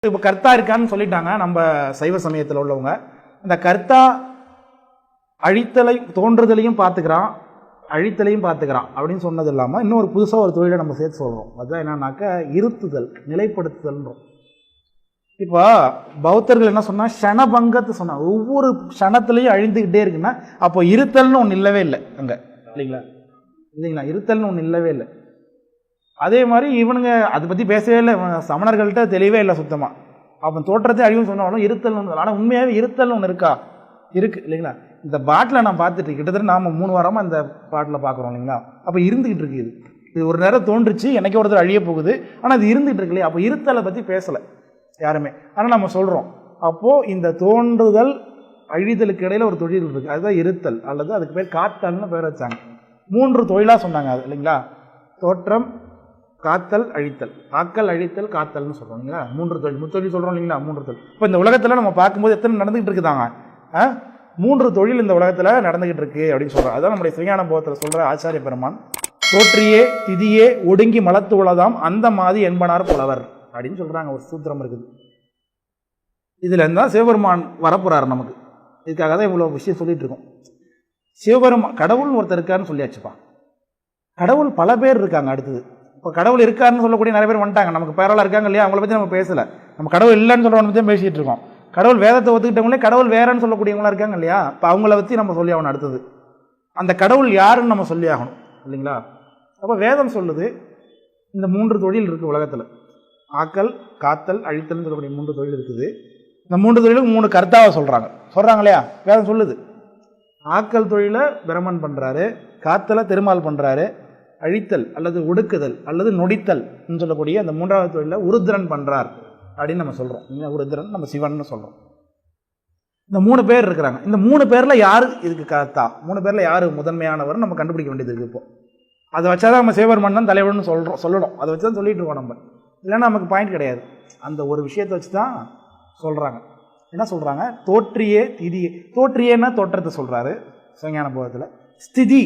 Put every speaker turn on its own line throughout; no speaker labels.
இப்போ கர்த்தா இருக்கான்னு சொல்லிட்டாங்க நம்ம சைவ சமயத்தில் உள்ளவங்க. அந்த கர்த்தா அழித்தலை தோன்றுதலையும் பார்த்துக்கிறான், அழித்தலையும் பார்த்துக்கிறான் அப்படின்னு சொன்னது இல்லாமல் இன்னொரு புதுசாக ஒரு தொழிலை நம்ம சேர்த்து சொல்கிறோம். அதுதான் என்னன்னாக்கா இருத்துதல், நிலைப்படுத்துதல்ன்றோம். இப்போ பௌத்தர்கள் என்ன சொன்னால் க்ஷணபங்கத்தை சொன்னாங்க. ஒவ்வொரு க்ஷணத்துலையும் அழிந்துக்கிட்டே இருக்குன்னா அப்போ இருத்தல்னு ஒன்று இல்லவே இல்லை அங்கே, இல்லைங்களா? இருத்தல்னு ஒன்று இல்லவே இல்லை. அதே மாதிரி இவனுங்க அதை பற்றி பேசவே இல்லை, சமணர்கள்ட்ட தெளிவே இல்லை சுத்தமாக. அவன் தோற்றத்தை அழிவுன்னு சொன்னாலும் இருத்தல் ஒன்று. ஆனால் உண்மையாகவே இருத்தல் ஒன்று இருக்கா? இருக்குது இல்லைங்களா? இந்த பாட்டில் நான் பார்த்துட்டு கிட்டத்தட்ட நாம் 3 வாரமாக இந்த பாட்டில் பார்க்குறோம் இல்லைங்களா? அப்போ இருந்துக்கிட்டு இருக்கு. இது ஒரு நேரம் தோன்றுச்சு, எனக்கு ஒருத்தர் அழிய போகுது, ஆனால் அது இருந்துகிட்டு இருக்கு இல்லையா? அப்போ இருத்தலை பற்றி பேசலை யாருமே. ஆனால் நம்ம சொல்கிறோம் அப்போது இந்த தோன்றுதல் அழிதலுக்கு இடையில் ஒரு தொழில் இருக்குது, அதுதான் இருத்தல், அல்லது அதுக்கு பேர் காத்தல்னு பேர் வச்சாங்க. 3 தொழிலாக சொன்னாங்க அது இல்லைங்களா? தோற்றம், காத்தல், அழித்தல். ஆக்கல், அழித்தல், காத்தல்னு சொல்கிறோம் இல்லைங்களா? 3 தொழில், முத்தொழில் சொல்கிறோம் இல்லைங்களா? 3 தொழில். இப்போ இந்த உலகத்தில் நம்ம பார்க்கும்போது எத்தனை நடந்துகிட்டு இருக்குதாங்க? 3 தொழில் இந்த உலகத்தில் நடந்துகிட்டு இருக்கு அப்படின்னு சொல்கிறோம். அதுதான் நம்முடைய சிவஞான போதத்தில் சொல்கிற ஆச்சாரிய பெருமான். தோற்றியே திதியே ஒடுங்கி மலத்து உளதாம் அந்த மாதிரி என்பனார் புலவர் அப்படின்னு சொல்கிறாங்க. ஒரு சூத்திரம் இருக்குது. இதில் இருந்தால் சிவபெருமான் வரப்போகிறார் நமக்கு. இதுக்காக தான் இவ்வளோ விஷயம் சொல்லிட்டு இருக்கோம். சிவபெருமான் கடவுள்னு ஒருத்தர் இருக்காருன்னு சொல்லியாச்சுப்பா. கடவுள் பல பேர் இருக்காங்க. அடுத்தது இப்போ கடவுள் இருக்காருன்னு சொல்லக்கூடிய நிறைய பேர் வந்துட்டாங்க. நமக்கு பேரெல்லாம் இருக்காங்க இல்லையா? அவங்கள பற்றி நம்ம பேசலை. நம்ம கடவுள் இல்லைன்னு சொல்கிறவங்க பற்றி தான் பேசிகிட்டு இருக்கோம். கடவுள் வேதத்தை ஒத்துக்கிட்டவங்களே கடவுள் வேறன்னு சொல்லக்கூடியவங்களா இருக்காங்க இல்லையா? இப்போ அவங்கள பற்றி நம்ம சொல்லி ஆகணும். அடுத்தது அந்த கடவுள் யாருன்னு நம்ம சொல்லி ஆகணும் இல்லைங்களா? அப்போ வேதம் சொல்லுது இந்த 3 தொழில் இருக்குது உலகத்தில். ஆக்கல், காத்தல், அழித்தல்னு சொல்லக்கூடிய 3 தொழில் இருக்குது. இந்த 3 தொழிலுக்கு 3 கர்த்தாவை சொல்கிறாங்க இல்லையா? வேதம் சொல்லுது. ஆக்கல் தொழிலை பிரமன் பண்ணுறாரு, காத்தலை திருமால் பண்ணுறாரு, அழித்தல் அல்லது ஒடுக்குதல் அல்லது நொடித்தல் சொல்லக்கூடிய அந்த 3வது தொழிலில் உருத்திரன் பண்ணுறார் அப்படின்னு நம்ம சொல்கிறோம். உருத்திரன் நம்ம சிவன் சொல்கிறோம். இந்த 3 பேர் இருக்கிறாங்க. இந்த 3 பேரில் யார் இதுக்கு கர்த்தா? 3 பேரில் யார் முதன்மையானவர் நம்ம கண்டுபிடிக்க வேண்டியது இருக்குது. இப்போ அதை வச்சா தான் நம்ம சிவபெருமான் தான் தலைவர்னு சொல்லணும். அதை வச்சு தான் சொல்லிட்டு இருக்கோம் நம்ம. இல்லைன்னா நமக்கு பாயிண்ட் கிடையாது. அந்த ஒரு விஷயத்தை வச்சு தான் சொல்கிறாங்க. என்ன சொல்கிறாங்க? தோற்றியே திதியே. தோற்றியேன்னா தோற்றத்தை சொல்கிறாரு சிவஞான போதத்தில். ஸ்திதி,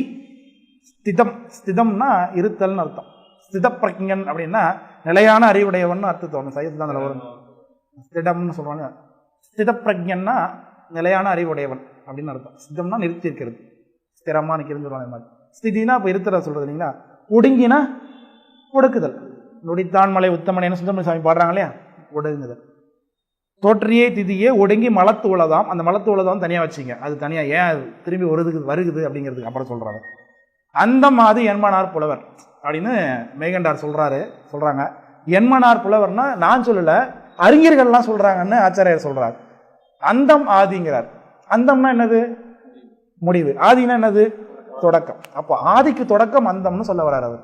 ஸ்திதம்னா இருத்தல்னு அர்த்தம். ஸ்தித பிரஜன் அப்படின்னா நிலையான அறிவுடையவன் அர்த்தம். சையத்து தான் அதில் வரும். ஸ்திடம்னு சொல்கிறாங்க. ஸ்தித பிரஜன்னா நிலையான அறிவுடையவன் அப்படின்னு அர்த்தம். ஸ்திதம்னா நிறுத்தி இருக்கிறது, ஸ்திரமாக நிற்கிறது சொல்லுவாங்க. மாதிரி ஸ்திதினா இப்போ இருத்தலை சொல்கிறது இல்லைங்களா? ஒடுங்கினா ஒடுக்குதல். நொடித்தான் மலை உத்தமனைன்னு சுந்தரமணி சாமி பாடுறாங்க இல்லையா? ஒடுங்குதல். தோற்றியே திதியே ஒடுங்கி மலத்து உளதாம். அந்த மலத்து உளதாம் தனியாக வச்சிங்க. அது தனியாக ஏன் திரும்பி வருகுது அப்படிங்கிறதுக்கு அப்புறம் சொல்கிறாங்க. அந்த மாதிரி என்மனார் புலவர் அப்படின்னு மெய்கண்டார் சொல்கிறாங்க. என்மனார் புலவர்னா நான் சொல்லலை, அறிஞர்கள்லாம் சொல்கிறாங்கன்னு ஆச்சாரியர் சொல்கிறார். அந்தம் ஆதிங்கிறார். அந்தம்னா என்னது? முடிவு. ஆதினா என்னது? தொடக்கம். அப்போ ஆதிக்கு தொடக்கம் அந்தம்னு சொல்ல வர்றார் அவர்.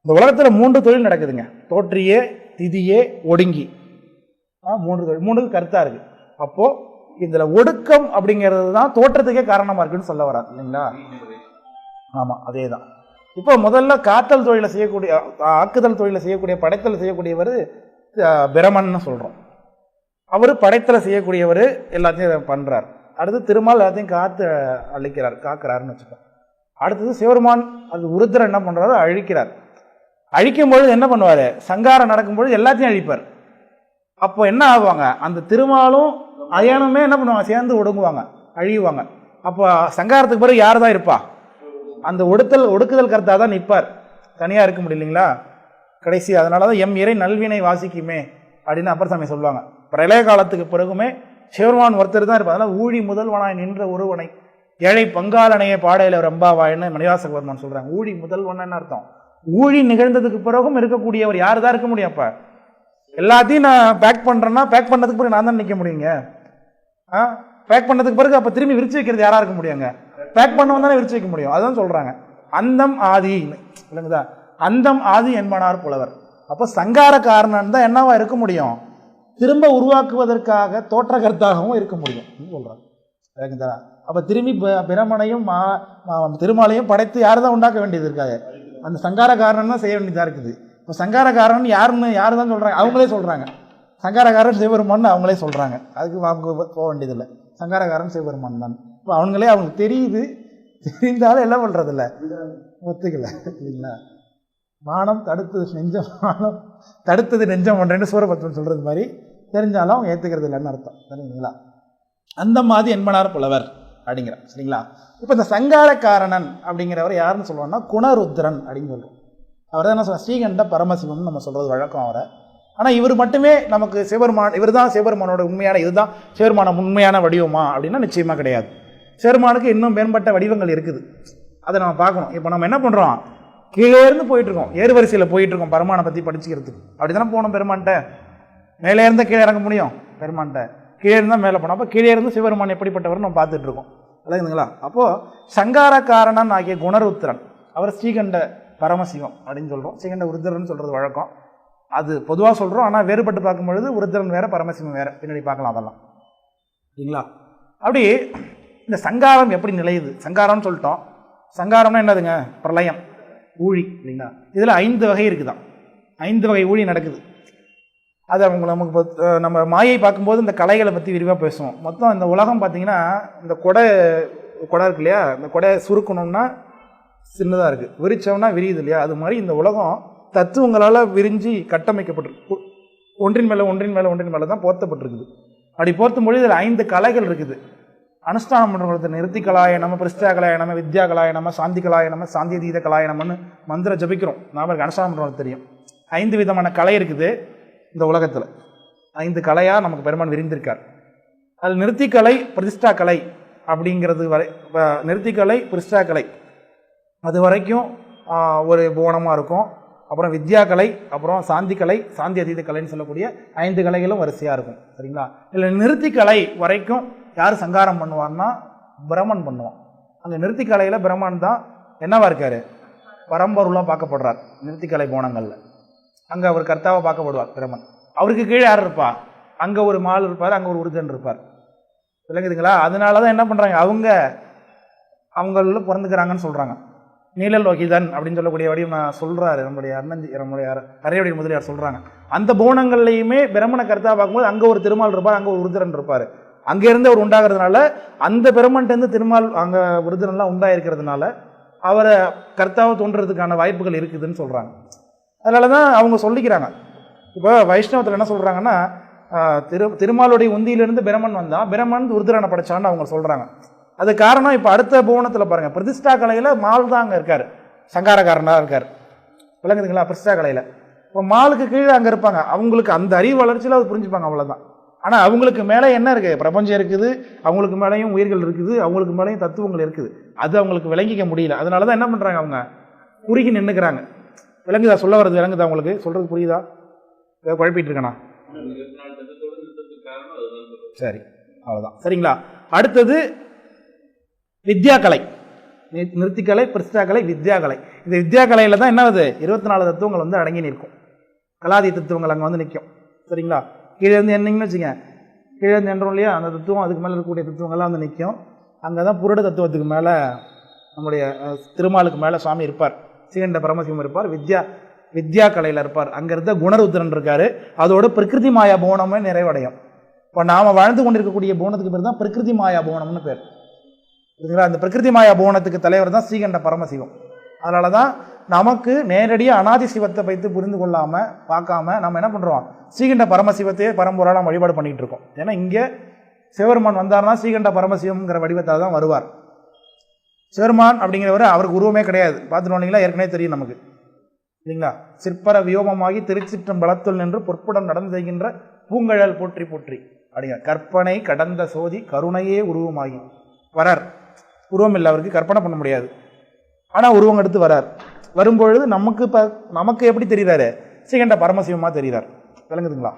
இந்த உலகத்தில் 3 தொழில் நடக்குதுங்க. தோற்றியே திதியே ஒடுங்கி 3 தொழில். 3க்கு கருத்தா இருக்கு. அப்போ இதுல ஒடுக்கம் அப்படிங்கிறது தான் தோற்றத்துக்கே காரணமா இருக்குன்னு சொல்ல வராது இல்லைங்களா? ஆமா, அதே தான். இப்போ முதல்ல காத்தல் தொழிலை செய்யக்கூடிய, ஆக்குதல் தொழிலை செய்யக்கூடிய, படைத்தல் செய்யக்கூடியவர் பிரமன்னு சொல்றோம். அவர் படைத்தலை செய்யக்கூடியவர், எல்லாத்தையும் பண்றார். அடுத்து திருமால் எல்லாத்தையும் காத்து காக்கிறாருன்னு வச்சுக்கோம். அடுத்தது சிவபெருமான், அது உருத்திரன் என்ன பண்றாரு? அழிக்கிறார். அழிக்கும்பொழுது என்ன பண்ணுவாரு? சங்காரம் நடக்கும்பொழுது எல்லாத்தையும் அழிப்பார். அப்போ என்ன ஆகுவாங்க? அந்த திருமாலும் அயனுமே என்ன பண்ணுவாங்க? சேர்ந்து ஒடுங்குவாங்க, அழியுவாங்க. அப்போ சங்காரத்துக்கு பிறகு யார் தான் இருப்பா? அந்த ஒடுக்குதல் கர்த்தா தான் நிற்பார். தனியாக இருக்க முடியலைங்களா? கடைசி அதனால தான் எம் இறை நல்வினை வாசிக்குமே அப்படின்னு அப்பர் சாமி சொல்லுவாங்க. பிரளய காலத்துக்கு பிறகுமே சிவபெருமான் ஒருத்தர் தான் இருப்பார். அதனால் ஊழி முதல்வனாய் நின்ற ஒருவனை ஏழை பங்காளனையை பாடையில ரம்பாவாயின்னு மணிவாசக பெருமான் சொல்றாங்க. ஊழி முதல்வன் அர்த்தம். ஊழி நிகழ்ந்ததுக்கு பிறகும் இருக்கக்கூடியவர் யார் தான் இருக்க முடியும்? அப்ப எல்லாத்தையும் நான் பேக் பண்றேன்னா பேக் பண்ணதுக்கு பிறகு நான் தான் நிற்க முடியுங்க. பேக் பண்ணதுக்கு பிறகு அப்ப திரும்பி விரிச்சு வைக்கிறது யாரா இருக்க முடியுங்க? பேக் பண்ணவன் தானே விரிச்சு வைக்க முடியும். அதுதான் சொல்றாங்க. அந்தம் ஆதி இல்லைங்களா? அந்தம் ஆதி என்பனார் புலவர். அப்ப சங்கார காரணம் தான் என்னவா இருக்க முடியும்? திரும்ப உருவாக்குவதற்காக தோற்றகர்த்தாகவும் இருக்க முடியும் சொல்றாங்க. அப்ப திரும்பி பிரமனையும் திருமாலையும் படைத்து யார் தான் உண்டாக்க வேண்டியது இருக்காது? அந்த சங்கார காரணம் தான் செய்ய வேண்டியதா இருக்குது. இப்போ சங்கார காரணம் யாரு தான் சொல்றாங்க? அவங்களே சொல்றாங்க. சங்காரக்காரன் சிவபெருமான் அவங்களே சொல்றாங்க. அதுக்கு அவங்க போக வேண்டியதில்லை. சங்காரக்காரன் சிவபெருமான் தான். இப்போ அவங்களே அவங்களுக்கு தெரியுது, தெரிந்தாலும் என்ன பண்றது இல்லை, ஒத்துக்கல இல்லைங்களா? மானம் தடுத்தது நெஞ்சம், மானம் தடுத்தது நெஞ்சம் ஒன்றேன்னு சூரபத்மன் சொல்கிறது மாதிரி தெரிஞ்சாலும் அவங்க ஏற்றுக்கிறது இல்லைன்னு அர்த்தம். சரிங்களா? அந்த மாதிரி என்பனார் புலவர் அப்படிங்கிற. சரிங்களா? இப்போ இந்த சங்காரக்காரணன் அப்படிங்கிறவர் யாருன்னு சொல்லுவோம்னா குணருத்ரன் அப்படின்னு சொல்லுவோம். அவர் தான் என்ன சொல்ல ஸ்ரீகண்ட பரமசிவன் நம்ம சொல்கிறது வழக்கம் அவரை. ஆனால் இவர் மட்டுமே நமக்கு சிவபெருமான், இவர் தான் சிவபெருமானோட உண்மையான, இதுதான் சிவபெருமான உண்மையான வடிவமா அப்படின்னா நிச்சயமாக கிடையாது. சிவபெருமானுக்கு இன்னும் மேம்பட்ட வடிவங்கள் இருக்குது, அதை நம்ம பார்க்கணும். இப்போ நம்ம என்ன பண்ணுறோம், கீழே இருந்து போயிட்டுருக்கோம், ஏறு வரிசையில் போயிட்டுருக்கோம் பரமானை பற்றி படிச்சுக்கிறதுக்கு. அப்படி தானே போகணும் பெருமான்கிட்ட. மேலே இருந்தால் கீழே இறங்க முடியும் பெருமான்கிட்ட, கீழே இருந்தால் மேலே போனோம். அப்போ கீழே இருந்து சிவபெருமான் எப்படிப்பட்டவர் நம்ம பார்த்துட்ருக்கோம். இல்லைங்களா? அப்போது சங்காரக்காரணன் ஆகிய குணருத்திரன் அவர் ஸ்ரீகண்ட பரமசிவம் அப்படின்னு சொல்கிறோம். ஸ்ரீகண்ட உருத்திரன் சொல்கிறது வழக்கம். அது பொதுவாக சொல்கிறோம், ஆனால் வேறுபட்டு பார்க்கும்பொழுது உருத்திரன் வேறு பரமசிவம் வேறு, பின்னாடி பார்க்கலாம் அதெல்லாம். சரிங்களா? அப்படி இந்த சங்காரம் எப்படி நிலையுது? சங்காரம்னு சொல்லிட்டோம். சங்காரம்னா என்னதுங்க? பிரளயம், ஊழி. இல்லைங்களா? இதில் 5 வகை இருக்குதான். 5 வகை ஊழி நடக்குது. அது அவங்க நமக்கு நம்ம மாயை பார்க்கும்போது இந்த கலைகளை பற்றி விரிவாக பேசுவோம். மொத்தம் இந்த உலகம் பார்த்திங்கன்னா இந்த கொடை இருக்கு இல்லையா, இந்த கொடையை சுருக்கணும்னா சின்னதாக இருக்குது, விரிச்சோம்னா விரியுது இல்லையா, அது மாதிரி இந்த உலகம் தத்துவங்களால் விரிஞ்சு கட்டமைக்கப்பட்டிருக்கு. ஒன்றின் மேலே தான் போர்த்தப்பட்டிருக்குது. அப்படி போர்த்தும் பொழுது இதில் 5 கலைகள் இருக்குது. அனுஷ்டானம் பண்ணுறது நிறுத்தி கலாயணம், பிரிஷ்டா கலாயணம், வித்யா கலாயணம், சாந்தி கலாயணம், சாந்தியதீத கலாயணம்னு மந்திர ஜபிக்கிறோம். நாம அனுஷ்டானம் பண்ணுறது தெரியும். 5 விதமான கலை இருக்குது இந்த உலகத்தில். 5 கலையாக நமக்கு பெருமான் விரிந்திருக்கார். அதில் நிறுத்திக்கலை, பிரதிஷ்டா கலை அப்படிங்கிறது வரை, நிறுத்திக்கலை, பிரதிஷ்டா கலை அது வரைக்கும் ஒரு போனமாக இருக்கும். அப்புறம் வித்யா கலை, அப்புறம் சாந்தி கலை, சாந்தி அதீத கலைன்னு சொல்லக்கூடிய 5 கலைகளும் வரிசையாக இருக்கும். சரிங்களா? இல்லை நிறுத்தி கலை வரைக்கும் யார் சங்காரம் பண்ணுவார்னா பிரம்மன் பண்ணுவான். அங்கே நிறுத்தி கலையில் பிரம்மன் தான் என்னவா இருக்கார், பரம்பொருளாக பார்க்கப்படுறார். நிறுத்தி கலை போனங்களில் அங்கே அவர் கர்த்தாவை பார்க்கப்படுவார் பிரம்மன். அவருக்கு கீழே யார் இருப்பா? அங்கே ஒரு மால் இருப்பார், அங்கே ஒரு உருதன் இருப்பார். விளங்குதுங்களா? அதனால தான் என்ன பண்ணுறாங்க, அவங்கள பிறந்துக்கிறாங்கன்னு சொல்கிறாங்க. நீலல் வகிதன் அப்படின்னு சொல்லக்கூடிய வடிவம் நான் சொல்கிறாரு நம்முடைய அரையவடி முதலியார் சொல்கிறாங்க. அந்த போனங்கள்லையுமே பிரம்மனை கர்த்தா பார்க்கும்போது அங்கே ஒரு திருமால் இருப்பார், அங்கே ஒரு உருதிரன் இருப்பார். அங்கேருந்து அவர் உண்டாகிறதுனால அந்த பிரம்மன்ட்டேருந்து திருமால் அங்கே உருதிரன்லாம் உண்டாயிருக்கிறதுனால அவரை கர்த்தாவை தோன்றதுக்கான வாய்ப்புகள் இருக்குதுன்னு சொல்கிறாங்க. அதனால தான் அவங்க சொல்லிக்கிறாங்க. இப்போ வைஷ்ணவத்தில் என்ன சொல்கிறாங்கன்னா, திருமாலுடைய உந்தியிலிருந்து பிரம்மன் வந்தால் பிரம்மன் உருதிரனை படைச்சான்னு அவங்க சொல்கிறாங்க. அது காரணம் இப்போ அடுத்த புவனத்தில் பாருங்கள், பிரதிஷ்டா கலையில் மால் தான் அங்கே இருக்கார், சங்காரக்காரனாக இருக்கார். விளங்குதுங்களா? பிரதிஷ்டா கலையில் இப்போ மாலுக்கு கீழே அங்கே இருப்பாங்க. அவங்களுக்கு அந்த அறிவு வளர்ச்சியில் அது புரிஞ்சுப்பாங்க, அவ்வளோதான். ஆனால் அவங்களுக்கு மேலே என்ன இருக்குது? பிரபஞ்சம் இருக்குது, அவங்களுக்கு மேலேயும் உயிர்கள் இருக்குது, அவங்களுக்கு மேலேயும் தத்துவங்கள் இருக்குது. அது அவங்களுக்கு விளங்கிக்க முடியல. அதனால தான் என்ன பண்ணுறாங்க, அவங்க குறுகி நின்றுக்கிறாங்க. விளங்குதா? சொல்ல வர்றது விளங்குதா? உங்களுக்கு சொல்கிறது புரியுதா? குழப்பிட்டு இருக்கேண்ணா? சரி, அவ்வளோதான். சரிங்களா? அடுத்தது வித்யாக்கலை. நிறுத்திக்கலை, பிரதிஷ்டாக்கலை, வித்யாக்கலை. இந்த வித்யாக்கலையில் தான் என்ன ஆகுது, 24 தத்துவங்கள் வந்து அடங்கி நிற்கும். கலாதி தத்துவங்கள் அங்கே வந்து நிற்கும். சரிங்களா? கீழே இருந்து என்னீங்கன்னு வச்சுங்க, கீழே இருந்து என்றோம் இல்லையா, அந்த தத்துவம் அதுக்கு மேலே இருக்கக்கூடிய தத்துவங்கள்லாம் வந்து நிற்கும். அங்கே தான் புருட தத்துவத்துக்கு மேலே நம்முடைய திருமாலுக்கு மேலே சுவாமி இருப்பார், ஸ்ரீகண்ட பரமசிவம் இருப்பார், வித்யா கலையில் இருப்பார். அங்கே இருந்த குணருத்திரன் இருக்கார். அதோட பிரகிருதி மாயா போனமே நிறைவடையும். இப்போ நாம் வாழ்ந்து கொண்டிருக்கக்கூடிய போனத்துக்கு பேர் தான் பிரகிருதி மாயா போனம்னு பேர். சரிங்களா? அந்த பிரகிருதி மாயா போனத்துக்கு தலைவர் தான் ஸ்ரீகண்ட பரமசிவம். அதனால தான் நமக்கு நேரடியாக அனாதி சிவத்தை வைத்து புரிந்து கொள்ளாமல் பார்க்காம நம்ம என்ன பண்ணுறோம், ஸ்ரீகண்ட பரமசிவத்தையே பரம்பொருளாக நம்ம வழிபாடு பண்ணிகிட்டு இருக்கோம். ஏன்னா இங்கே சிவபெருமான் வந்தார்னா ஸ்ரீகண்ட பரமசிவம்ங்கிற வடிவத்தால் தான் வருவார். சிவபெருமான் அப்படிங்கிறவர் அவருக்கு உருவமே கிடையாது. பார்த்துட்டு வந்தீங்களா? ஏற்கனவே தெரியும் நமக்கு, இல்லைங்களா? சிற்பர வியோகமாகி திருச்சிற்றம்பலத்துள் நின்று பொற்புடன் நடந்து செய்கின்ற பூங்கழல் போற்றி போற்றி அப்படிங்க. கற்பனை கடந்த சோதி கருணையே உருவமாகி வரார். உருவம் இல்லை அவருக்கு, கற்பனை பண்ண முடியாது. ஆனால் உருவம் எடுத்து வரார். வரும்பொழுது நமக்கு எப்படி தெரிகிறாரு, ஸ்ரீகண்ட பரமசிவமாக தெரிகிறார். விளங்குதுங்களா?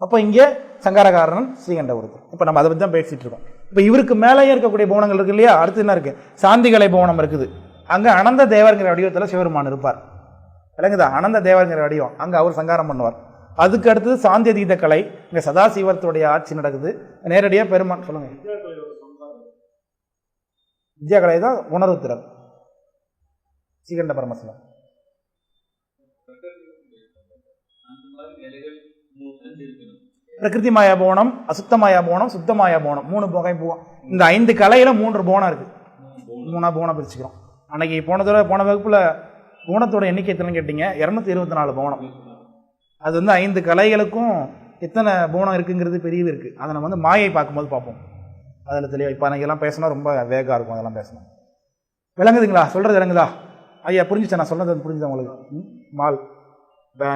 அப்போ இங்கே சங்காரகாரன் ஸ்ரீகண்ட ஒருத்தர். இப்போ நம்ம அதை பற்றி தான் பேசிகிட்டு இருக்கோம். இப்போ இவருக்கு மேலேயே இருக்கக்கூடிய புவனங்கள் இருக்கு இல்லையா? அடுத்து என்ன இருக்குது, சாந்திகலை புவனம் இருக்குது. அங்கே அனந்த தேவர்கிற வடிவத்தில் சிவபெருமான் இருப்பார். விளங்குதா? அனந்த தேவர்கிற வடிவம், அங்கே அவர் சங்காரம் பண்ணுவார். அதுக்கு அடுத்தது சாந்தி அதீத கலை, இங்கே சதாசிவத்துடைய ஆட்சி நடக்குது. நேரடியாக பெருமான் சொல்லுங்கள். வித்யா கலை தான் உணர்வுத்திறன் ஸ்ரீகண்ட பரமசிவம். பிரகிருதி மாயா போனம், அசுத்த மாயா போனம், சுத்த மாயா போனம், 3 வகை போவோம். இந்த 5 கலையில 3 போனம் இருக்கு. 3 போனம் பிரிச்சுக்கிறோம். அன்னைக்கு போன வகுப்புல புவனத்தோட எண்ணிக்கை எத்தனை கேட்டீங்க? 224 புவனம். அது வந்து 5 கலைகளுக்கும் எத்தனை புவனம் இருக்குங்கிறது பெரியது இருக்குது. அதை நம்ம வந்து மாயை பார்க்கும்போது பார்ப்போம். அதில் தெளிவாக இப்போ இதெல்லாம் பேசினா ரொம்ப வேகாக இருக்கும். அதெல்லாம் பேசணும். விளங்குதுங்களா? சொல்கிறது விளங்குதா ஐயா? புரிஞ்சுச்சா நான் சொன்னது? புரிஞ்சுதா உங்களுக்கு? மால்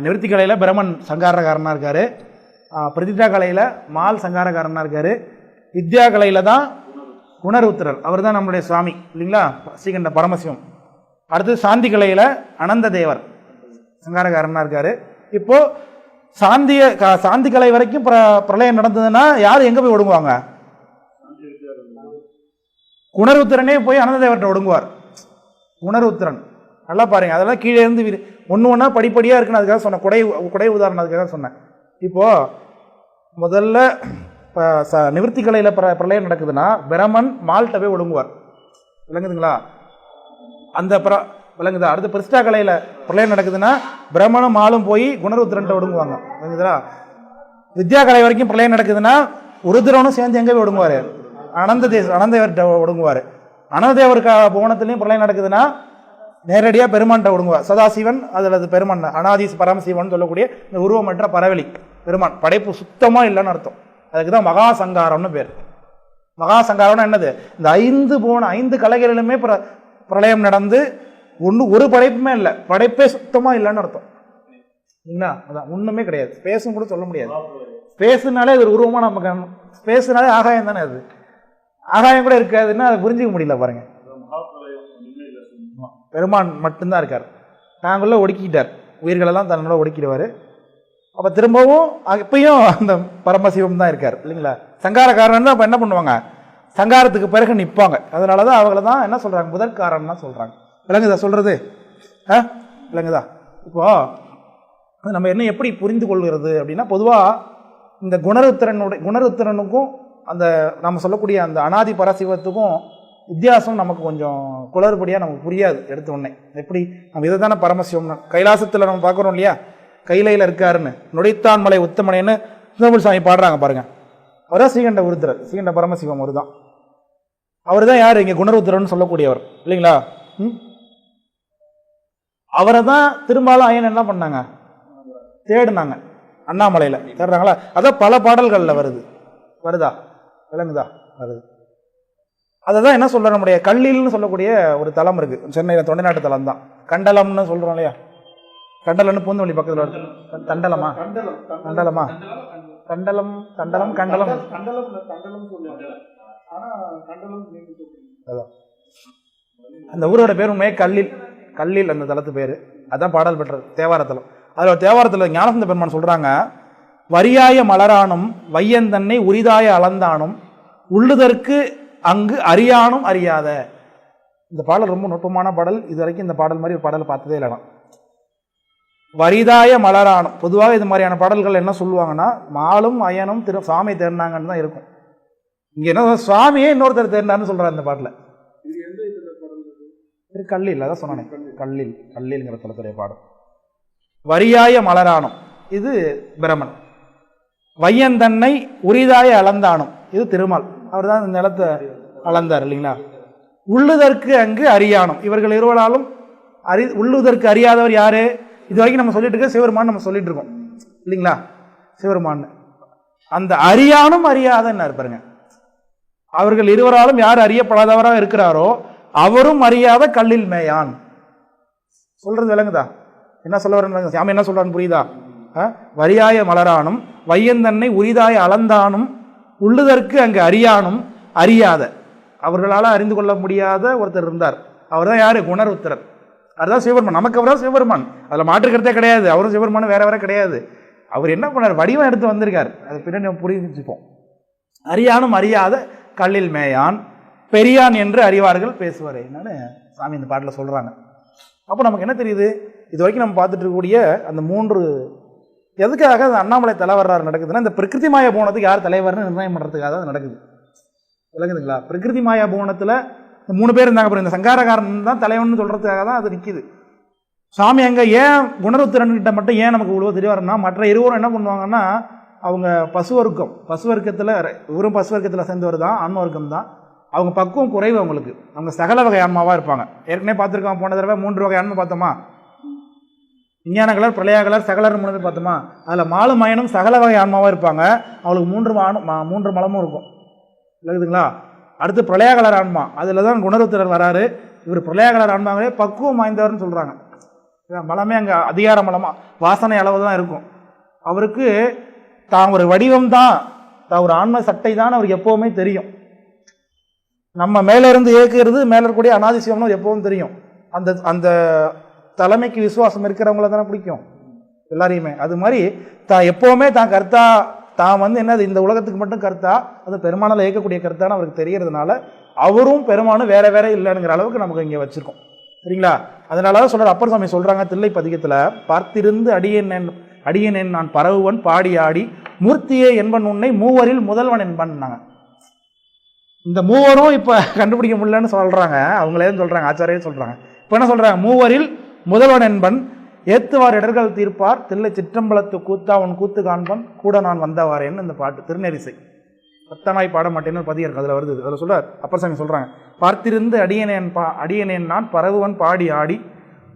நிவர்த்தி கலையில் பிரமன் சங்காரகாரனாக இருக்கார். பிரதிஷ்டா கலையில் மால் சங்காரகாரனாக இருக்கார். வித்யா கலையில் தான் குணருத்திரர், அவர் தான் நம்மளுடைய சுவாமி இல்லைங்களா, ஸ்ரீகண்ட பரமசிவம். அடுத்து சாந்தி கலையில் அனந்த தேவர் சங்காரகாரனாக இருக்கார். இப்போது சாந்தி கலை வரைக்கும் பிரளயம் நடந்ததுன்னா யார் எங்கே போய் ஒடுங்குவாங்க? குணருத்திரனே போய் அனந்த தேவர்கிட்ட ஒடுங்குவார். குணருத்திரன் நல்லா பாருங்க. அதெல்லாம் கீழே இருந்து ஒன்று ஒன்றா படிப்படியாக இருக்குன்னு அதுக்காக சொன்னேன். குடை உதாரணம் அதுக்காக சொன்னேன். இப்போது முதல்ல இப்போ நிவர்த்தி கலையில் பிரளயம் நடக்குதுன்னா பிரமன் மால்கிட்ட போய் ஒடுங்குவார். விளங்குதுங்களா? அந்த விளங்குதா? அடுத்து பிரதிஷ்டா கலையில் பிரளயம் நடக்குதுன்னா பிரம்மனும் மாலும் போய் குணருத்திரன்ட்ட ஒடுங்குவாங்க. விளங்குதா? வித்யா கலை வரைக்கும் பிரளயம் நடக்குதுன்னா உருத்திரனும் சேர்ந்து எங்கே போய் ஒடுங்குவார்? அனந்தேவர்கிட்ட ஒடுங்குவார். அனந்தேவர் புவனத்துலேயும் பிரளயம் நடக்குதுன்னா நேரடியாக பெருமான்கிட்ட ஒடுங்குவார். சதாசிவன் அதில் அது பெருமான் அனாதி பரமசிவன் சொல்லக்கூடிய இந்த உருவமற்ற பரவெளி பெருமான். படைப்பு சுத்தமாக இல்லைன்னு அர்த்தம். அதுக்கு தான் மகா சங்காரம்னு பேர். மகா சங்காரம்னா என்னது? இந்த 5 கலைகளிலுமே பிரளயம் நடந்து ஒரு படைப்புமே இல்லை, படைப்பே சுத்தமாக இல்லைன்னு அர்த்தம். இல்லைங்களா? அதான் ஒன்றுமே கிடையாது. ஸ்பேஸும் கூட சொல்ல முடியாது. ஸ்பேஸுனாலே அது ஒரு உருவமாக நமக்கு, ஸ்பேஸுனாலே ஆகாயம் தானே. அது ஆகாயம் கூட இருக்காதுன்னா அதை புரிஞ்சிக்க முடியல பாருங்க. பெருமான் மட்டும்தான் இருக்கார். தாங்கள ஒடுக்கிட்டார், உயிர்களெல்லாம் தன்னோட ஒடுக்கிடுவார். அப்போ திரும்பவும் இப்பயும் அந்த பரமசிவம் தான் இருக்கார் இல்லைங்களா? சங்காரக்காரன் தான் அப்போ என்ன பண்ணுவாங்க? சங்காரத்துக்கு பிறகு நிற்பாங்க. அதனால தான் அவங்கள தான் என்ன சொல்கிறாங்க? முதற்காரன்னா சொல்கிறாங்க. விளங்குதா சொல்கிறது? விளங்குதா? இப்போது நம்ம என்ன எப்படி புரிந்து கொள்கிறது அப்படின்னா, பொதுவாக இந்த குணருத்திரனுக்கும் அந்த நம்ம சொல்லக்கூடிய அந்த அனாதி பரசிவத்துக்கும் வித்தியாசம் நமக்கு கொஞ்சம் குளறுபடியாக நமக்கு புரியாது எடுத்த உடனே. எப்படி நம்ம இதை தானே பரமசிவம் கைலாசத்தில் நம்ம பார்க்குறோம் இல்லையா? கைலையில் இருக்காருன்னு நுழைத்தான் மலை உத்தமனேன்னு சுந்தரமூர்த்தி சாமி பாடுறாங்க பாருங்க. அவர்தான் ஸ்ரீகண்ட உருத்திரர், ஸ்ரீகண்ட பரமசிவம். அவர் தான் யார்? இங்கே குணருத்திரன்னு சொல்லக்கூடியவர் இல்லைங்களா? அவரை தான் திரும்பாலும் ஐயன் என்ன பண்ணாங்க? தேடினாங்க. அண்ணாமலையில் தேடுறாங்களா? அதான் பல பாடல்களில் வருதா? விளங்குதா? வருது. அதை தான் என்ன சொல்கிற நம்முடைய கல்லில்னு சொல்லக்கூடிய ஒரு தலம் இருக்குது சென்னையில், தொண்டை நாட்டு தலம் தான். கண்டலம்னு சொல்கிறோம் இல்லையா? கண்டலம்னு பூந்தமல்லி பக்கத்தில் வருது. தண்டலமா? கண்டலமா? கண்டலம் கண்டலம் கண்டலம் அதான் அந்த ஊரோட பேர் உண்மையே கல்லில் அந்த தலத்து பேர். அதுதான் பாடல் பெற்றது தேவாரத்தலம். அதில் தேவாரத்தில் ஞானசந்த பெருமான் சொல்கிறாங்க, வரியாய மலரானும் வையந்தன்னை உரிதாய அளந்தானும் உள்ளுதற்கு அங்கு அறியானும் அறியாத. இந்த பாடல் ரொம்ப நுட்பமான பாடல். இது வரைக்கும் இந்த பாடல் மாதிரி ஒரு பாடலை பார்த்ததே இல்லைனா. வரிதாய மலரானும், பொதுவாக இது மாதிரியான பாடல்கள் என்ன சொல்லுவாங்கன்னா, மாலும் அயனும் சுவாமி தேர்னாங்கன்னு தான் இருக்கும். இங்கே என்ன சுவாமியே இன்னொருத்தர் தேர்னார்னு சொல்கிறார் இந்த பாட்டில். கல்லில் அதான் சொன்னானே, கல்லில்ங்கிற தலத்துடைய பாடம். வரியாய மலரானும் இது பிரமன். வையந்தன்னை உரிதாய அளந்தானும் இது திருமால். அவர் தான் இந்த நிலத்தை அளந்தார் இல்லைங்களா? உள்ளுதற்கு அங்கு அறியானும், இவர்கள் இருவராலும் உள்ளுதற்கு அறியாதவர் யாரு? இது வரைக்கும் நம்ம சொல்லிட்டு இருக்க சிவருமான் நம்ம சொல்லிட்டு இருக்கோம் இல்லைங்களா? சிவருமான் அந்த அறியானும் அறியாதன்னு இருப்பாருங்க. அவர்கள் இருவராலும் யார் அறியப்படாதவராக இருக்கிறாரோ அவரும் அறியாத கல்லில் மேயான். சொல்றது விளங்குதா? என்ன சொல்ல வர சாமி என்ன சொல்றான்னு புரியுதா? வரியாய மலரானும் வையந்தன்னை உரிதாய அளந்தானும் உள்ளுதற்கு அங்கு அறியானும் அறியாத, அவர்களால் அறிந்து கொள்ள முடியாத ஒருத்தர் இருந்தார். அவர் தான் யாரு? குணருத்திரர். அதுதான் சிவபெருமான். நமக்கு அவர் தான் சிவபெருமான், அதில் மாற்றுக்கிறதே கிடையாது. அவரும் சிவபெருமானும் வேற கிடையாது. அவர் என்ன பண்ணார்? வடிவம் எடுத்து வந்திருக்கார். அது பின்னாடி நம்ம புரிஞ்சுப்போம். அறியானும் அறியாத கல்லில் மேயான் பெரியான் என்று அறிவார்கள் பேசுவார் என்னன்னு சாமி இந்த பாட்டில் சொல்கிறாங்க. அப்போ நமக்கு என்ன தெரியுது? இது வரைக்கும் நம்ம பார்த்துட்டு இருக்கக்கூடிய அந்த 3 எதுக்காக அந்த அண்ணாமலை தலைவர்றாரு நடக்குதுன்னா, இந்த பிரகிருதி மாயா பூவனத்துக்கு யார் தலைவர்னு நிர்ணயம் பண்ணுறதுக்காக தான் நடக்குது. விளங்குதுங்களா? பிரகிருதி மாயா பூவனத்தில் இந்த 3 பேர் இருந்தாங்க. அப்புறம் இந்த சங்காரகாரன் தான் தலைவன் சொல்கிறதுக்காக தான் அது நிற்கிது. சாமி அங்கே ஏன் குணருத்திரன்கிட்ட மட்டும் ஏன் நமக்கு இவ்வளோ தெரியவரனா, மற்ற இருவரும் என்ன பண்ணுவாங்கன்னா, அவங்க பசுவர்க்கத்தில் இவரும் பசுவர்க்கத்தில் சேர்ந்தவர் தான், ஆண்வர்க்கம் தான். அவங்க பக்குவம் குறைவு, அவங்களுக்கு அவங்க சகல வகை ஆன்மாவாக இருப்பாங்க. ஏற்கனவே பார்த்துருக்கோம், போன தடவை 3 வகை ஆன்மா பார்த்தோமா? விஞ்ஞான கலர், பிரளய கலர், சகலர் 3 பேர் பார்த்தோமா? அதில் மாலும் மயனும் சகல வகை ஆன்மாவாக இருப்பாங்க. அவளுக்கு 3 மலமும் இருக்கும். இல்லைங்களா? அடுத்து பிரளய கலர் ஆன்மா, அதில் தான் குணருத்திரர் வராரு. இவர் பிரளய கலர் ஆன்மாவே பக்குவம் வாய்ந்தவர்னு சொல்கிறாங்க. மலமே அங்கே அதிகார மலமாக வாசனை அளவு தான் இருக்கும். அவருக்கு தான் ஒரு வடிவம் தான், தான் ஒரு ஆன்ம சட்டை தான் அவருக்கு எப்போவுமே தெரியும். நம்ம மேலே இருந்து இயக்குறது மேலே இருக்கக்கூடிய அனாதிசிவம்னு எப்பவும் தெரியும். அந்த அந்த தலைமைக்கு விசுவாசம் இருக்கிறவங்கள தானே பிடிக்கும் எல்லாரையுமே. அது மாதிரி தான் எப்போவுமே தான் கர்த்தா, தான் என்னது இந்த உலகத்துக்கு மட்டும் கர்த்தா, அது பெருமானால் இயக்கக்கூடிய கர்த்தான்னு அவருக்கு தெரியறதுனால அவரும் பெருமானும் வேற வேற இல்லைங்கிற அளவுக்கு நமக்கு இங்கே வச்சிருக்கோம். சரிங்களா? அதனால தான் சொல்கிறார் அப்பர் சாமி சொல்கிறாங்க தில்லை பதிகத்தில், பார்த்திருந்து அடியேன் நான் பரவுவன் பாடி ஆடி மூர்த்தியே என்பன் உன்னை மூவரில் முதல்வன் என்பன்னாங்க. இந்த மூவரும் இப்போ கண்டுபிடிக்க முடியலன்னு சொல்கிறாங்க. அவங்களே சொல்கிறாங்க, ஆச்சாரியே சொல்கிறாங்க. இப்போ என்ன சொல்கிறாங்க? மூவரில் முதல்வன் என்பன் ஏத்துவார் இடர்கள் தீர்ப்பார் தில்லை சிற்றம்பலத்து கூத்தா உன் கூத்து காண்பன் கூட நான் வந்தவாரேன்னு இந்த பாட்டு திருநெரிசை. பத்தனாய் பாட மாட்டேன்னு ஒரு பதியம் இருக்கு, அதில் வருது. அதில் சொல்கிறார் அப்பர் சாமி சொல்கிறாங்க, பார்த்திருந்து அடியேனேன் நான் பரவுவன் பாடி ஆடி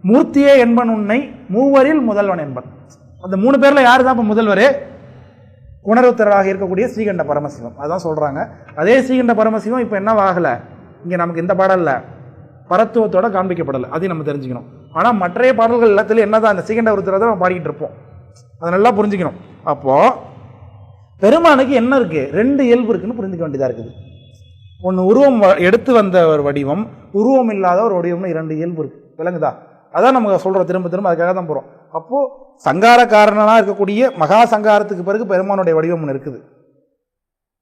மூர்த்தியே என்பன் உன்னை மூவரில் முதல்வன் என்பன். அந்த 3 பேரில் யார் தான் இப்போ முதல்வர்? குணருத்தராக இருக்கக்கூடிய ஸ்ரீகண்ட பரமசிவம். அதான் சொல்கிறாங்க. அதே ஸ்ரீகண்ட பரமசிவம் இப்போ என்ன ஆகலை, இங்கே நமக்கு இந்த பாடலில் பரத்துவத்தோட காண்பிக்கப்படலை. அதையும் நம்ம தெரிஞ்சுக்கணும். ஆனால் மற்றைய பாடல்கள் எல்லாத்துலேயும் என்னதான் அந்த ஸ்ரீகண்ட ஒருத்தரை தான் நம்ம பாடிக்கிட்டு இருப்போம். அதை நல்லா புரிஞ்சுக்கணும். அப்போது பெருமானுக்கு என்ன இருக்குது? 2 இயல்பு இருக்குன்னு புரிஞ்சுக்க வேண்டியதாக இருக்குது. ஒன்று உருவம் எடுத்து வந்த ஒரு வடிவம், உருவம் இல்லாத ஒரு வடிவம்னு 2 இயல்பு இருக்குது. விளங்குதா? அதான் நமக்கு சொல்கிறோம் திரும்ப திரும்ப, அதுக்காக தான் போகிறோம். அப்போது சங்கார காரணனாக இருக்கக்கூடிய மகா சங்காரத்துக்கு பிறகு பெருமானுடைய வடிவம் ஒன்று இருக்குது.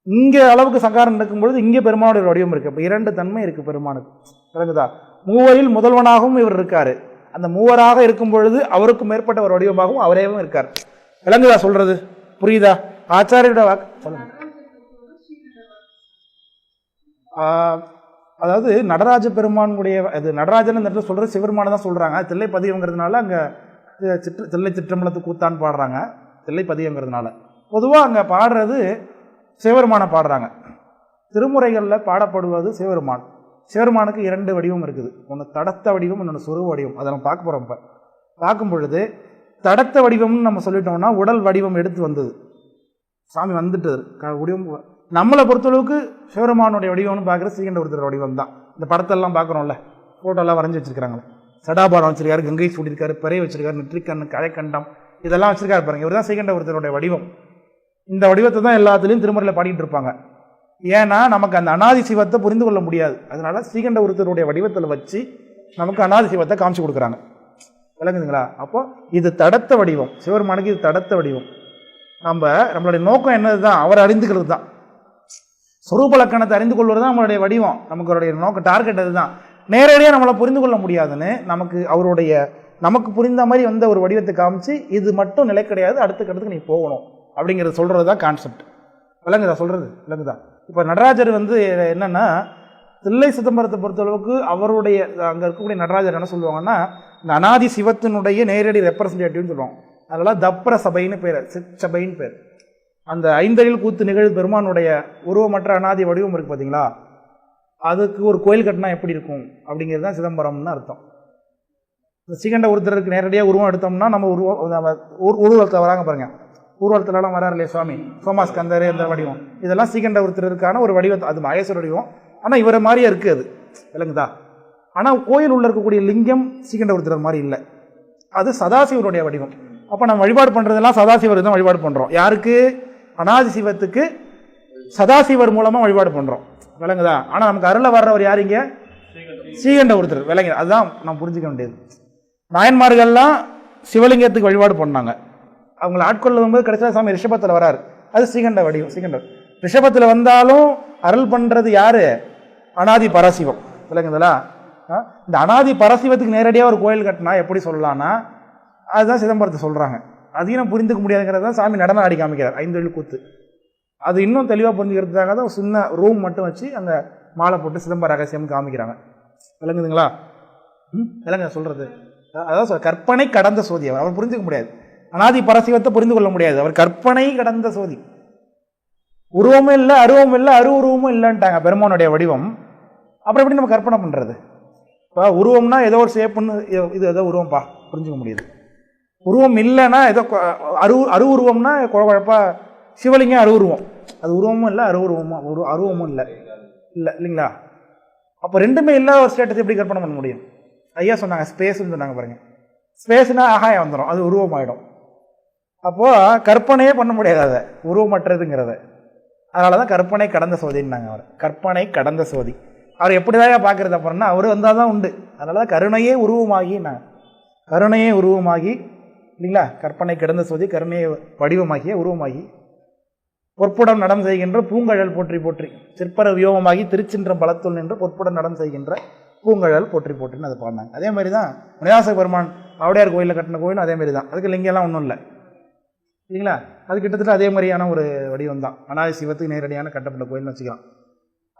இங்கே அளவுக்கு சங்காரம் நடக்கும்பொழுது இங்கே பெருமானுடைய வடிவம் இருக்குது. இப்போ 2 தன்மை இருக்குது பெருமானுக்கு. விளங்குதா? மூவரில் முதல்வனாகவும் இவர் இருக்கார். அந்த மூவராக இருக்கும் பொழுது அவருக்கு மேற்பட்ட ஒரு வடிவமாகவும் அவரேவும் இருக்கார். விளங்குதா சொல்கிறது? புரியுதா? ஆச்சாரியோட வாக்கு சொல்லுங்க. அதாவது நடராஜ பெருமானுடைய அது நடராஜன் இந்த இடத்துல சொல்கிறது சிவருமான தான் சொல்கிறாங்க. தில்லை பதியங்கிறதுனால அங்கே தில்லை சிற்றம்பலத்து கூத்தான்னு பாடுறாங்க. தில்லை பதியங்கிறதுனால பொதுவாக அங்கே பாடுறது சிவருமான பாடுறாங்க. திருமுறைகளில் பாடப்படுவது சிவருமான். சிவருமானுக்கு 2 வடிவம் இருக்குது. ஒன்று தடத்த வடிவம், இன்னொன்று சுருவ வடிவம். அதை நம்ம பார்க்க போகிறோம். இப்போ பார்க்கும் பொழுது தடத்த வடிவம்னு நம்ம சொல்லிட்டோம்னா உடல் வடிவம் எடுத்து வந்தது, சாமி வந்துட்டு வடிவம். நம்மளை பொறுத்தளவுக்கு சிவருமானுடைய வடிவம்னு பார்க்குற ஸ்ரீகண்ட ஒருத்தர் வடிவம் தான். இந்த படத்தெல்லாம் பார்க்குறோம்ல, ஃபோட்டோலாம் வரைஞ்சி வச்சிருக்காங்களே, சடாபாரம் வச்சிருக்காரு, கங்கை சூடிருக்காரு, பிறைய வச்சிருக்காரு, நெற்றிக்கண்ணு, கடைக்கண்டம், இதெல்லாம் வச்சிருக்காரு பாருங்க. இவர் தான் ஸ்ரீகண்ட ஒருத்தருடைய வடிவம். இந்த வடிவத்தை தான் எல்லாத்துலேயும் திருமுறையில் பாடிட்டு இருப்பாங்க. ஏன்னா நமக்கு அந்த அனாதி சிவத்தை புரிந்து கொள்ள முடியாது. அதனால ஸ்ரீகண்ட ஒருத்தருடைய வடிவத்தில் வச்சு நமக்கு அனாதி சிவத்தை காமிச்சு கொடுக்குறாங்க. விளங்குதுங்களா? அப்போ இது தடத்த வடிவம், சிவருமானுக்கு இது தடத்த வடிவம். நம்மளுடைய நோக்கம் என்னது தான்? அவரை அறிந்துக்கிறது தான். சொரூப லக்கணத்தை அறிந்து கொள்வது தான் நம்மளுடைய வடிவம். நமக்கு நோக்கம், டார்கெட் அது தான். நேரடியாக நம்மளை புரிந்து கொள்ள முடியாதுன்னு நமக்கு புரிந்த மாதிரி வந்த ஒரு வடிவத்தை காமிச்சு இது மட்டும் நிலை கிடையாது, அடுத்த கட்டத்துக்கு நீ போகணும் அப்படிங்கிறத சொல்கிறது தான் கான்செப்ட். விளங்குதா சொல்கிறது? விளங்குதா? இப்போ நடராஜர் என்னென்னா தில்லை சிதம்பரத்தை பொறுத்தளவுக்கு அவருடைய அங்கே இருக்கக்கூடிய நடராஜர் என்ன சொல்லுவாங்கன்னா இந்த அனாதி சிவத்தினுடைய நேரடி ரெப்ரசன்டேட்டிவ்னு சொல்லுவாங்க. அதெல்லாம் தப்ர சபைன்னு பேர், சிற்சபைன்னு பேர். அந்த 5 கூத்து நிகழ்வு பெருமானுடைய உருவமற்ற அனாதி வடிவம் இருக்குது பார்த்தீங்களா, அதுக்கு ஒரு கோயில் கட்டினா எப்படி இருக்கும் அப்படிங்கிறது தான் சிதம்பரம்னு அர்த்தம். இந்த ஸ்ரீகண்ட ஒருத்தருக்கு நேரடியாக உருவம் எடுத்தோம்னா நம்ம ஊர்வலத்தை வராங்க பாருங்கள், ஊர்வலத்துலலாம் வராரு இல்லையா சுவாமி, சோமாஸ்கந்தர், இந்த வடிவம் இதெல்லாம் ஸ்ரீகண்ட ஒருத்தருக்கான ஒரு வடிவத்தை, அது மகேஸ்வர வடிவம். ஆனால் இவரை மாதிரியே இருக்குது அது. விளங்குதா? ஆனால் கோயில் உள்ள இருக்கக்கூடிய லிங்கம் ஸ்ரீகண்ட ஒருத்தர் மாதிரி இல்லை, அது சதாசிவருடைய வடிவம். அப்போ நம்ம வழிபாடு பண்ணுறதெல்லாம் சதாசிவர் தான் வழிபாடு பண்ணுறோம். யாருக்கு? அனாதி சிவத்துக்கு சதாசிவர் மூலமாக வழிபாடு பண்ணுறோம். விளங்குதா? ஆனால் நமக்கு அருளை வர்றவர் யாருங்க? ஸ்ரீகண்ட ஒருத்தர். விளங்குது? அதுதான் நம்ம புரிஞ்சிக்க வேண்டியது. நாயன்மார்கள்லாம் சிவலிங்கத்துக்கு வழிபாடு பண்ணாங்க. அவங்களை ஆட்கொள்ளும்போது கடைசியாக சாமி ரிஷபத்தில் வராரு, அது ஸ்ரீகண்ட வடிவம். ஸ்ரீகண்டர் ரிஷபத்தில் வந்தாலும் அருள் பண்ணுறது யார்? அனாதி பரசிவம். விளங்குதலா? இந்த அனாதி பரசிவத்துக்கு நேரடியாக ஒரு கோயில் கட்டினா எப்படி சொல்லலாம்னா அதுதான் சிதம்பரத்தை சொல்கிறாங்க. அதையும் நம்ம புரிந்துக்க முடியாதுங்கிறது தான் சாமி நடனம் ஆடி காமிக்கிறார் 5 கூத்து. அது இன்னும் தெளிவாக புரிஞ்சுக்கிறதுக்காக தான் சின்ன ரூம் மட்டும் வச்சு அங்கே மாலை போட்டு சிதம்பர ரகசியம் காமிக்கிறாங்க. விளங்குதுங்களா? விளங்க சொல்கிறது அதான் கற்பனை கடந்த சோதி. அவர் புரிஞ்சுக்க முடியாது, அனாதி பரசிவத்தை புரிந்து கொள்ள முடியாது. அவர் கற்பனை கடந்த சோதி. உருவமும் இல்லை, அருவமும் இல்லை, உருவமும் இல்லைன்ட்டாங்க பெருமானுடைய வடிவம். அப்புறம் எப்படி நம்ம கற்பனை பண்ணுறது? இப்போ உருவம்னா ஏதோ ஒரு ஷேப்புன்னு, இது ஏதோ உருவம்ப்பா புரிஞ்சுக்க முடியுது. உருவம் இல்லைன்னா ஏதோ அருவுருவம்னா குழப்பா சிவலிங்கம் அருவுருவம், அது உருவமும் இல்லை அருவுருவமும் அருவமும் இல்லை இல்லைங்களா? அப்போ ரெண்டுமே இல்லாத ஒரு ஸ்டேட்டஸ் எப்படி கற்பனை பண்ண முடியும்? ஐயா சொன்னாங்க ஸ்பேஸ்ன்னு சொன்னாங்க பாருங்கள். ஸ்பேஸ்னா ஆகாயம் வந்துடும், அது உருவமாயிடும். அப்போது கற்பனையே பண்ண முடியாது அதை உருவமற்றதுங்கிறத. அதனால தான் கற்பனை கடந்த சோதின்னாங்க அவர். கற்பனை கடந்த சோதி அவர் எப்படி தான் பார்க்குறது அப்புறம்னா அவர் வந்தால் தான் உண்டு. அதனால தான் கருணையே உருவமாகி கருணையே உருவமாகி இல்லைங்களா? கற்பனை கடந்த சோதி கருணையை வடிவமாகிய உருவமாகி பொற்புடம் நடம் செய்கின்ற பூங்கழல் போற்றி போற்றி சிற்பர வியோகமாகி திருச்சின்ற பலத்துள் நின்று பொற்புடன் நடம் செய்கின்ற பூங்கழல் போற்றி போற்றின்னு அதை பாடினாங்க. அதே மாதிரி தான் மணிவாசக பெருமான் ஆவுடையார் கோயிலில் கட்டின கோயிலும் அதே மாதிரி தான். அதுக்கு லிங்கெல்லாம் ஒன்றும் இல்லை இல்லைங்களா? அது கிட்டத்தட்ட அதே மாதிரியான ஒரு வடிவம் தான். அனாதி சிவத்துக்கு நேரடியான கட்டப்பட்ட கோயில்னு வச்சுக்கலாம்.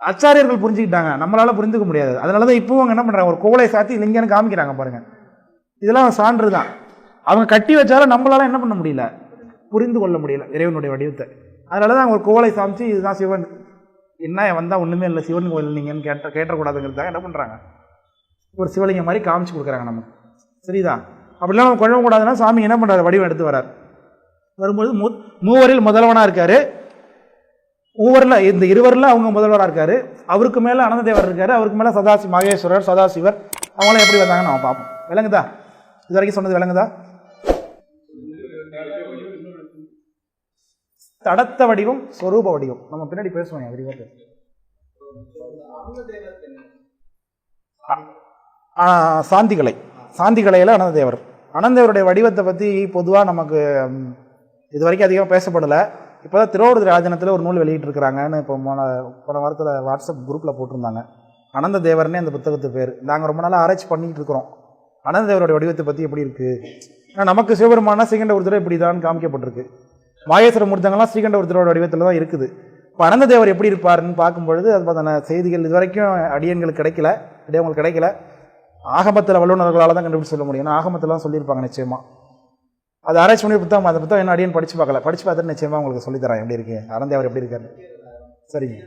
ஆச்சாரியர்கள் புரிஞ்சுக்கிட்டாங்க, நம்மளால புரிஞ்சுக்க முடியாது. அதனால தான் இப்போவும் அவங்க என்ன பண்ணுறாங்க, ஒரு கோவிலை சாத்தி லிங்கன்னு காமிக்கிறாங்க பாருங்கள். இதெல்லாம் சான்று தான். அவங்க கட்டி வச்சாலும் நம்மளால என்ன பண்ண முடியல, புரிந்து கொள்ள முடியல இறைவனுடைய வடிவத்தை. அதனால தான் அவங்க ஒரு கோவிலை சாமிச்சு இதுதான் சிவன், என்ன வந்தால் ஒன்றுமே இல்லை சிவன் கோயில் நீங்கன்னு கேட்டக்கூடாதுங்கிறதுக்காக என்ன பண்ணுறாங்க, ஒரு சிவலிங்கம் மாதிரி காமிச்சு கொடுக்குறாங்க நமக்கு. சரிதான்? அப்படிலாம் நம்ம குழம்பக்கூடாதுன்னா சாமி என்ன பண்ணுறாரு, வடிவம் எடுத்து வரார். வரும்போது மூவரில் முதல்வனாக இருக்கார். மூவரில் இந்த இருவரில் அவங்க முதல்வராக இருக்கார். அவருக்கு மேலே அனந்ததேவர் இருக்கார். அவருக்கு மேலே மகேஸ்வரர் சதாசிவர் அவங்களாம் எப்படி வந்தாங்கன்னு நம்ம பார்ப்போம். விளங்குதா? இது வரைக்கும் சொன்னது விளங்குதா? தடத்த வடிவம் சொரூப வடிவம் நம்ம பின்னாடி பேசுவோம் விரிவாக. சாந்திகலையில் அனந்ததேவர். அனந்ததேவருடைய வடிவத்தை பற்றி பொதுவாக நமக்கு இது வரைக்கும் அதிகமாக பேசப்படலை. இப்போ தான் திருவாவூர் ராஜனத்தில் ஒரு நூல் வெளியிட்டிருக்கிறாங்கன்னு இப்போ போன வாரத்தில் வாட்ஸ்அப் குரூப்பில் போட்டிருந்தாங்க. அனந்ததேவர்னே அந்த புத்தகத்து பேர். நாங்கள் ரொம்ப நாளாக ஆராய்ச்சி பண்ணிகிட்டு இருக்கிறோம் அனந்ததேவருடைய வடிவத்தை பற்றி எப்படி இருக்குது. ஆனால் நமக்கு சிவபெருமானா ஸ்ரீகண்டவருத்தர் இப்படி தான் காமிக்கப்பட்டிருக்கு. மாகேஸ்வர மூர்த்தங்கள்லாம் ஸ்ரீகண்டவருத்தரோட வடிவத்தில் தான் இருக்குது. இப்போ அனந்ததேவர் எப்படி இருப்பாருன்னு பார்க்கும்பொழுது அது பார்த்தா செய்திகள் இது வரைக்கும் அடியங்களுக்கு கிடைக்கல. ஆகமத்தில் வல்லுநர்களால் தான் கண்டுபிடிச்சு சொல்ல முடியும். ஆகமத்திலாம் சொல்லியிருப்பாங்க நிச்சயமாக. அது ஆராய்ச்சி பண்ணி புத்தகம், அந்த புத்தகம் என்ன அடியன் படித்து பார்த்துட்டு நிச்சயமாக உங்களுக்கு சொல்லித்தரேன் எப்படி இருக்குது அனந்ததேவர் எப்படி இருக்காரு. சரிங்க.